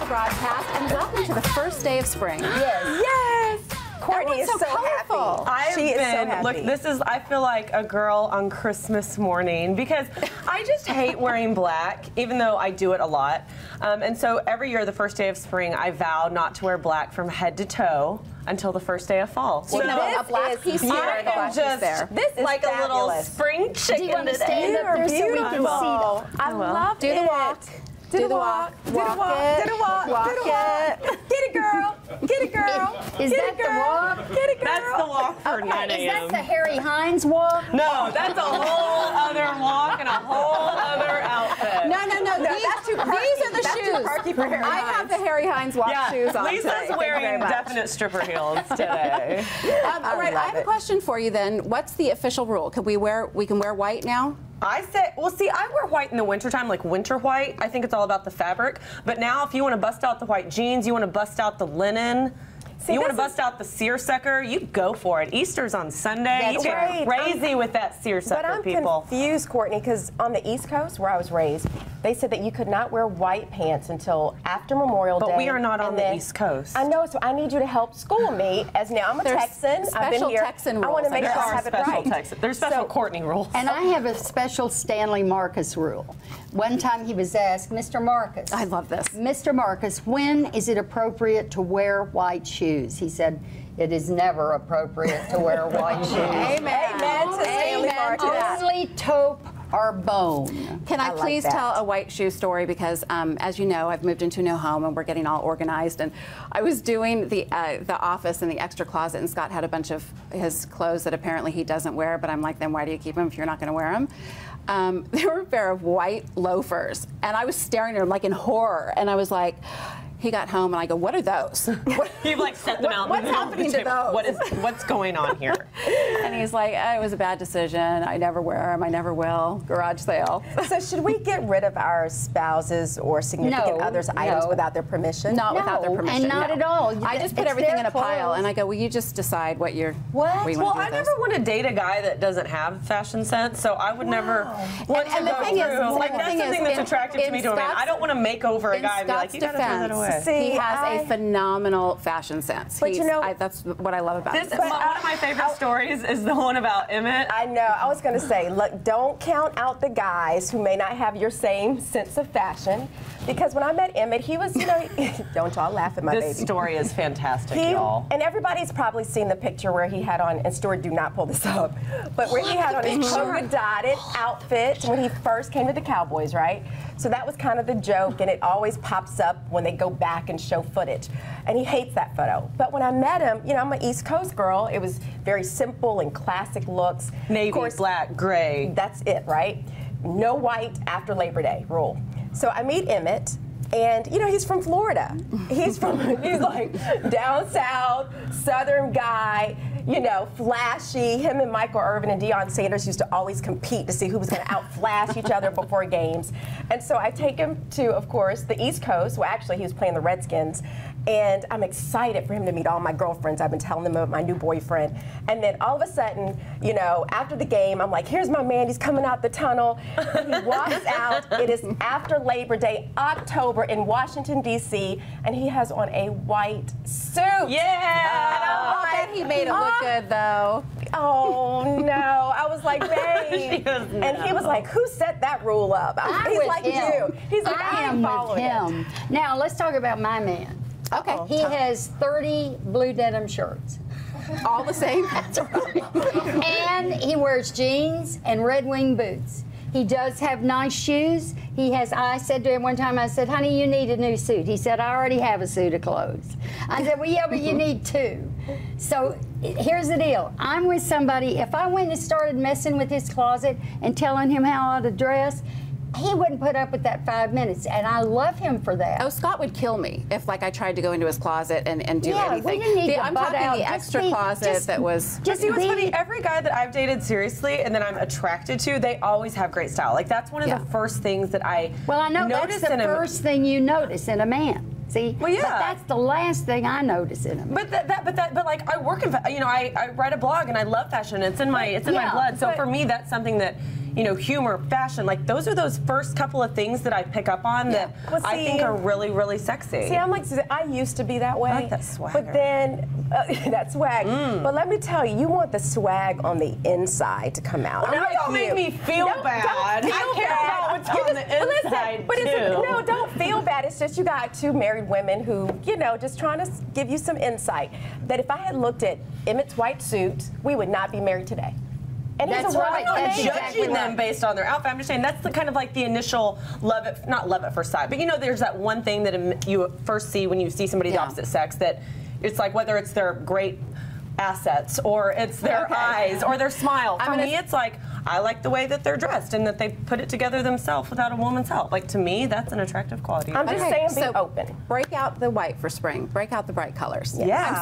the broadcast, and welcome to the first day of spring. Yes. Courtney is so colorful. happy. She is so happy. Look, this is, I feel like a girl on Christmas morning because I just hate wearing black, even though I do it a lot. And so every year, the first day of spring, I vow not to wear black from head to toe until the first day of fall. So a black piece here and a black piece there. This is like fabulous. A little spring chicken. Do you want to stand up there so we can see them? I love it. Do the walk. Do the walk. Do the walk. Do the walk. Do the walk. Get it, girl. Get it, girl. Is that the walk? Get it, girl. That's the walk for 9 Is a.m. that the Harry Hines walk? No, that's a whole other walk and a whole other outfit. No. That's too perky. These are the That's too shoes. perky for Harry I have the Harry Hines walk shoes on Lisa's today. wearing definite stripper heels today. All right, I have a question for you then. What's the official rule? We can wear white now? I say, well, see, I wear white in the wintertime, like winter white. I think it's all about the fabric. But now, if you want to bust out the white jeans, you want to bust out the linen, you want to bust out the seersucker, you go for it. Easter's on Sunday. That's you right. get crazy with that seersucker, people. But I'm confused, Courtney, because on the East Coast, where I was raised, they said that you could not wear white pants until after Memorial Day. But we are not on the East Coast. I know, so I need you to help school me, as now I'm a Texan. I've been here. Texan rules. I want to make sure I have it right. There's special Courtney rules. And I have a special Stanley Marcus rule. One time he was asked, Mr. Marcus. I love this. Mr. Marcus, when is it appropriate to wear white shoes? He said, it is never appropriate to wear white shoes. Amen. Amen to Stanley Marcus. Only taupe or bone. Can I please tell a white shoe story? Because as you know, I've moved into a new home and we're getting all organized. And I was doing the office in the extra closet, and Scott had a bunch of his clothes that apparently he doesn't wear. But I'm like, then why do you keep them if you're not going to wear them? There were a pair of white loafers, and I was staring at them like in horror. And I was like, he got home, and I go, what are those? You've like set them out. What's happening to those? What's going on here? And he's like, it was a bad decision. I never wear them. I never will. Garage sale. So should we get rid of our spouses or significant others' items without their permission? Not without their permission. And not at all. I just put everything in a pile, and I go, will you just decide what you're... What? You Well, want to do I with never this? want to date a guy that doesn't have fashion sense, so I would never want to And the go thing is, through. Like, the that's thing something is, that's attractive to me to a man. I don't want to make over a guy and be like, you gotta throw that away. He has a phenomenal fashion sense. But you know, that's what I love about him. One of my favorite stories is the one about Emmett. I know. I was going to say, look, don't count out the guys who may not have your same sense of fashion. Because when I met Emmett, he was, you know, don't y'all laugh at my baby. This story is fantastic, y'all. And everybody's probably seen the picture where he had on, and Stuart, do not pull this up, but where he had on his polka dotted outfit when he first came to the Cowboys, right? So that was kind of the joke, and it always pops up when they go back and show footage. And he hates that photo. But when I met him, you know, I'm an East Coast girl. It was very simple and classic looks. Navy, of course, black, gray. That's it, right? No white after Labor Day rule. So I meet Emmett, and you know, he's from Florida. He's like down south, southern guy, you know, flashy. Him and Michael Irvin and Deion Sanders used to always compete to see who was going to outflash each other before games. And so I take him to, of course, the East Coast. Well, actually, he was playing the Redskins. And I'm excited for him to meet all my girlfriends. I've been telling them about my new boyfriend. And then all of a sudden, you know, after the game, I'm like, here's my man. He's coming out the tunnel. And he walks out. It is after Labor Day, October, in Washington, D.C., and he has on a white suit. Yeah! I bet he made it look good, though. Oh, no. I was like, babe. And he was like, who set that rule up? He's like you. He's like, I am following him. Now, let's talk about my man. Okay. He has 30 blue denim shirts. All the same? And he wears jeans and Red Wing boots. He does have nice shoes. I said to him one time, I said, honey, you need a new suit. He said, I already have a suit of clothes. I said, well, yeah, but you need two. So here's the deal. I'm with somebody, if I went and started messing with his closet and telling him how I ought to dress, he wouldn't put up with that 5 minutes, and I love him for that. Oh, Scott would kill me if, like, I tried to go into his closet and do anything. We didn't need to I'm butt talking out. the extra closet that was... Just see what's funny, every guy that I've dated seriously and that I'm attracted to, they always have great style. Like, that's one of the first things that I Well, I know that's the first thing you notice in a man. See, well, yeah. But that's the last thing I notice in him. But like I work in, you know, I write a blog and I love fashion. It's in my blood. So for me, that's something that, humor, fashion. Like those are those first couple of things that I pick up on that I think are really, really sexy. See, I'm like, I used to be that way. I like that swagger. But then, that swag. But let me tell you, you want the swag on the inside to come out. Now y'all make me feel bad. Don't feel I care bad. about what's on the inside, but too. no, don't feel bad. It's just you got two married women who, just trying to give you some insight. That if I had looked at Emmett's white suit, we would not be married today. And That's right. I'm not judging them based on their outfit. I'm just saying that's the kind of like the initial not love at first sight, but there's that one thing that you first see when you see somebody of the opposite sex, that it's like whether it's their great assets or it's their eyes or their smile. For me, it's like I like the way that they're dressed and that they put it together themselves without a woman's help. Like to me, that's an attractive quality. I'm just saying, be open. Break out the white for spring. Break out the bright colors. Yeah.